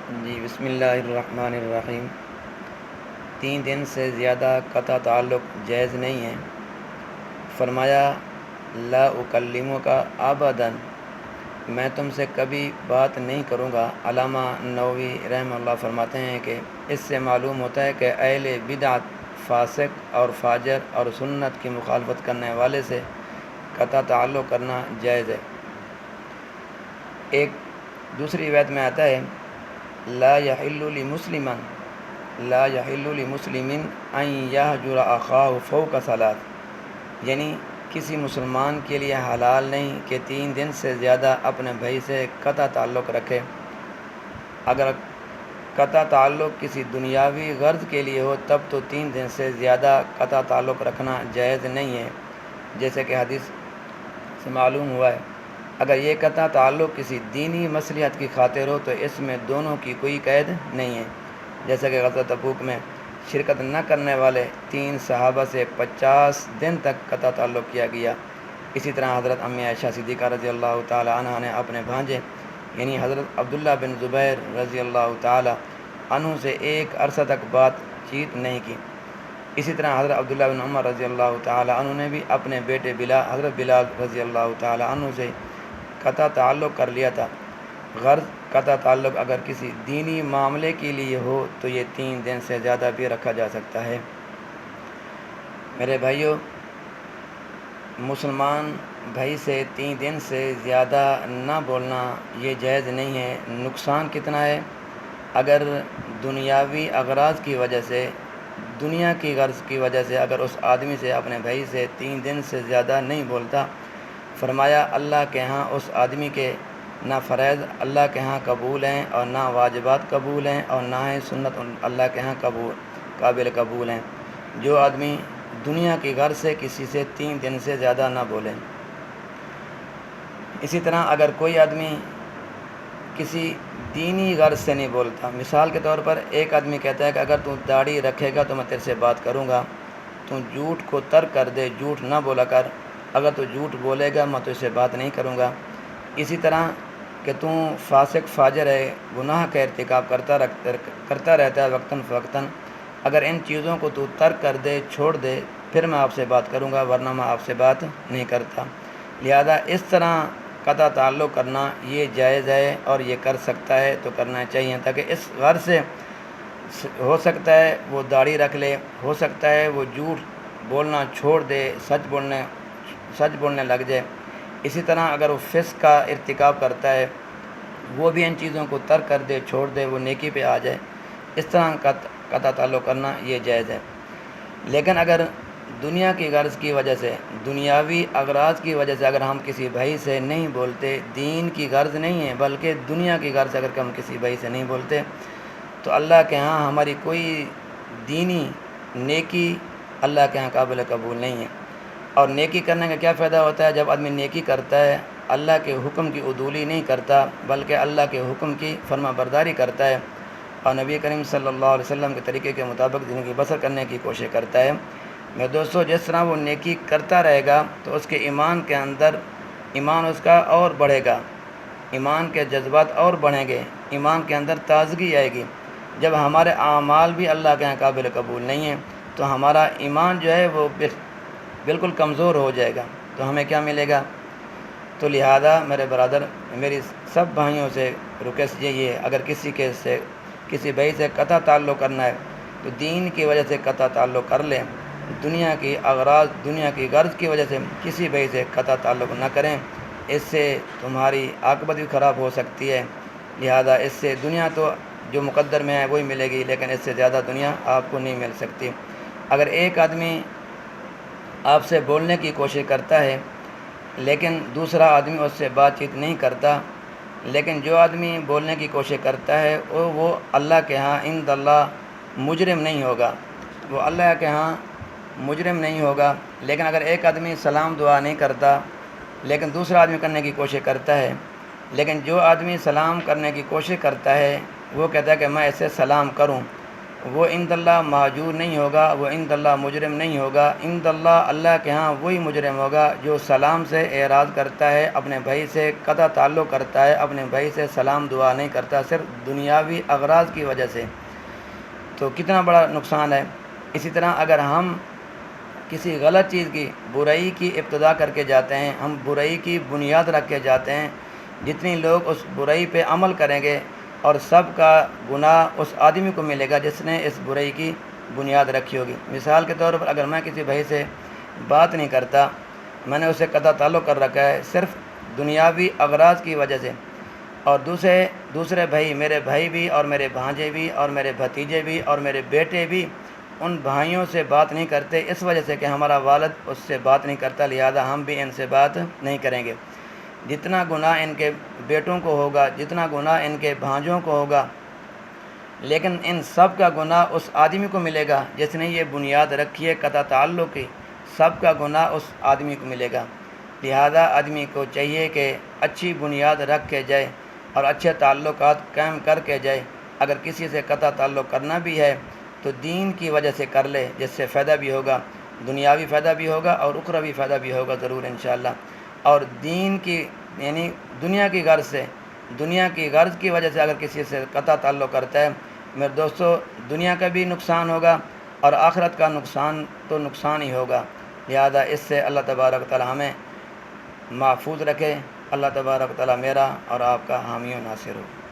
جی بسم اللہ الرحمن الرحیم۔ 3 دن سے زیادہ قطع تعلق جائز نہیں ہے۔ فرمایا لا اکلمک ابدا، میں تم سے کبھی بات نہیں کروں گا۔ علامہ نووی رحمہ اللہ فرماتے ہیں کہ اس سے معلوم ہوتا ہے کہ اہل بدعت، فاسق اور فاجر اور سنت کی مخالفت کرنے والے سے قطع تعلق کرنا جائز ہے۔ ایک دوسری روایت میں آتا ہے لا یحل لمسلم ان یہجر اخاہ فوق ثلاث، یعنی کسی مسلمان کے لیے حلال نہیں کہ 3 دن سے زیادہ اپنے بھائی سے قطع تعلق رکھے۔ اگر قطع تعلق کسی دنیاوی غرض کے لیے ہو تب تو 3 دن سے زیادہ قطع تعلق رکھنا جائز نہیں ہے، جیسے کہ حدیث سے معلوم ہوا ہے۔ اگر یہ قطع تعلق کسی دینی مصلحت کی خاطر ہو تو اس میں دونوں کی کوئی قید نہیں ہے، جیسا کہ غزوہ تبوک میں شرکت نہ کرنے والے 3 صحابہ سے 50 دن تک قطع تعلق کیا گیا۔ اسی طرح حضرت امی عائشہ صدیقہ رضی اللہ تعالی عنہ نے اپنے بھانجے یعنی حضرت عبداللہ بن زبیر رضی اللہ تعالی عنہ سے ایک عرصہ تک بات چیت نہیں کی۔ اسی طرح حضرت عبداللہ بن عمر رضی اللہ تعالی عنہ نے بھی اپنے بیٹے حضرت بلال رضی اللہ تعالی عنہ سے قطع تعلق کر لیا تھا۔ غرض قطع تعلق اگر کسی دینی معاملے کے لیے ہو تو یہ 3 دن سے زیادہ بھی رکھا جا سکتا ہے۔ میرے بھائیوں، مسلمان بھائی سے 3 دن سے زیادہ نہ بولنا یہ جائز نہیں ہے۔ نقصان کتنا ہے؟ اگر دنیاوی اغراض کی وجہ سے، دنیا کی غرض کی وجہ سے اگر اس آدمی سے اپنے بھائی سے 3 دن سے زیادہ نہیں بولتا، فرمایا اللہ کے ہاں اس آدمی کے نہ فرائض اللہ کے ہاں قبول ہیں اور نہ واجبات قبول ہیں اور نہ ہی سنت اللہ کے ہاں قابل قبول ہیں۔ جو آدمی دنیا کی غرض سے کسی سے 3 دن سے زیادہ نہ بولے۔ اسی طرح اگر کوئی آدمی کسی دینی غرض سے نہیں بولتا، مثال کے طور پر ایک آدمی کہتا ہے کہ اگر تو داڑھی رکھے گا تو میں تیرے سے بات کروں گا، تو جھوٹ کو ترک کر دے، جھوٹ نہ بولا کر، اگر تو جھوٹ بولے گا میں تجھ سے بات نہیں کروں گا۔ اسی طرح کہ تو فاسق فاجر ہے، گناہ کا ارتکاب کرتا رہتا ہے وقتاً فوقتاً، اگر ان چیزوں کو تو ترک کر دے، چھوڑ دے، پھر میں آپ سے بات کروں گا، ورنہ میں آپ سے بات نہیں کرتا۔ لہذا اس طرح قطع تعلق کرنا یہ جائز ہے اور یہ کر سکتا ہے تو کرنا چاہیے، تاکہ اس غرض سے ہو سکتا ہے وہ داڑھی رکھ لے، ہو سکتا ہے وہ جھوٹ بولنا چھوڑ دے، سچ بولنے لگ جائے۔ اسی طرح اگر وہ فسق کا ارتکاب کرتا ہے وہ بھی ان چیزوں کو ترک کر دے، چھوڑ دے، وہ نیکی پہ آ جائے۔ اس طرح قطع تعلق کرنا یہ جائز ہے۔ لیکن اگر دنیا کی غرض کی وجہ سے، دنیاوی اغراض کی وجہ سے اگر ہم کسی بھائی سے نہیں بولتے، دین کی غرض نہیں ہے بلکہ دنیا کی غرض سے اگر ہم کسی بھائی سے نہیں بولتے تو اللہ کے ہاں ہماری کوئی دینی نیکی اللہ کے ہاں قابل قبول نہیں ہے۔ اور نیکی کرنے کا کیا فائدہ ہوتا ہے؟ جب آدمی نیکی کرتا ہے اللہ کے حکم کی عدولی نہیں کرتا بلکہ اللہ کے حکم کی فرما برداری کرتا ہے اور نبی کریم صلی اللہ علیہ وسلم کے طریقے کے مطابق زندگی بسر کرنے کی کوشش کرتا ہے۔ میں دوستو، جس طرح وہ نیکی کرتا رہے گا تو اس کے ایمان کے اندر ایمان اس کا اور بڑھے گا، ایمان کے جذبات اور بڑھیں گے، ایمان کے اندر تازگی آئے گی۔ جب ہمارے اعمال بھی اللہ کے یہاں قابل قبول نہیں ہیں تو ہمارا ایمان جو ہے وہ بالکل کمزور ہو جائے گا، تو ہمیں کیا ملے گا؟ تو لہذا میرے برادر، میری سب بھائیوں سے ریکویسٹ یہی ہے، اگر کسی بھائی سے قطع تعلق کرنا ہے تو دین کی وجہ سے قطع تعلق کر لیں، دنیا کی اغراض، دنیا کی غرض کی وجہ سے کسی بھائی سے قطع تعلق نہ کریں، اس سے تمہاری عاقبت بھی خراب ہو سکتی ہے۔ لہذا اس سے دنیا تو جو مقدر میں ہے وہی ملے گی، لیکن اس سے زیادہ دنیا آپ کو نہیں مل سکتی۔ اگر ایک آدمی آپ سے بولنے کی کوشش کرتا ہے لیکن دوسرا آدمی اس سے بات چیت نہیں کرتا، لیکن جو آدمی بولنے کی کوشش کرتا ہے وہ اللہ کے ہاں عند اللہ مجرم نہیں ہوگا، وہ اللہ کے ہاں مجرم نہیں ہوگا۔ لیکن اگر ایک آدمی سلام دعا نہیں کرتا لیکن دوسرا آدمی کرنے کی کوشش کرتا ہے، لیکن جو آدمی سلام کرنے کی کوشش کرتا ہے وہ کہتا ہے کہ میں اسے سلام کروں، وہ عند اللہ مہجور نہیں ہوگا، وہ عند اللہ مجرم نہیں ہوگا، عند اللہ اللہ کے ہاں وہی مجرم ہوگا جو سلام سے اعراض کرتا ہے، اپنے بھائی سے قطع تعلق کرتا ہے، اپنے بھائی سے سلام دعا نہیں کرتا صرف دنیاوی اغراض کی وجہ سے، تو کتنا بڑا نقصان ہے۔ اسی طرح اگر ہم کسی غلط چیز کی برائی کی ابتدا کر کے جاتے ہیں، ہم برائی کی بنیاد رکھ کے جاتے ہیں، جتنی لوگ اس برائی پہ عمل کریں گے اور سب کا گناہ اس آدمی کو ملے گا جس نے اس برائی کی بنیاد رکھی ہوگی۔ مثال کے طور پر اگر میں کسی بھائی سے بات نہیں کرتا، میں نے اسے قطع تعلق کر رکھا ہے صرف دنیاوی اغراض کی وجہ سے، اور دوسرے بھائی، میرے بھائی بھی اور میرے بھانجے بھی اور میرے بھتیجے بھی اور میرے بیٹے بھی ان بھائیوں سے بات نہیں کرتے اس وجہ سے کہ ہمارا والد اس سے بات نہیں کرتا، لہذا ہم بھی ان سے بات نہیں کریں گے۔ جتنا گناہ ان کے بیٹوں کو ہوگا، جتنا گناہ ان کے بھانجوں کو ہوگا، لیکن ان سب کا گناہ اس آدمی کو ملے گا جس نے یہ بنیاد رکھی ہے قطع تعلق کی، سب کا گناہ اس آدمی کو ملے گا۔ لہذا آدمی کو چاہیے کہ اچھی بنیاد رکھ کے جائے اور اچھے تعلقات قائم کر کے جائے۔ اگر کسی سے قطع تعلق کرنا بھی ہے تو دین کی وجہ سے کر لے، جس سے فائدہ بھی ہوگا، دنیاوی فائدہ بھی ہوگا اور اخروی فائدہ بھی ہوگا ضرور انشاءاللہ۔ اور دین کی یعنی دنیا کی غرض کی وجہ سے اگر کسی سے قطع تعلق کرتا ہے، میرے دوستو، دنیا کا بھی نقصان ہوگا اور آخرت کا نقصان تو نقصان ہی ہوگا۔ لہذا اس سے اللہ تبارک و تعالی ہمیں محفوظ رکھے۔ اللہ تبارک و تعالی میرا اور آپ کا حامی و ناصر ہو۔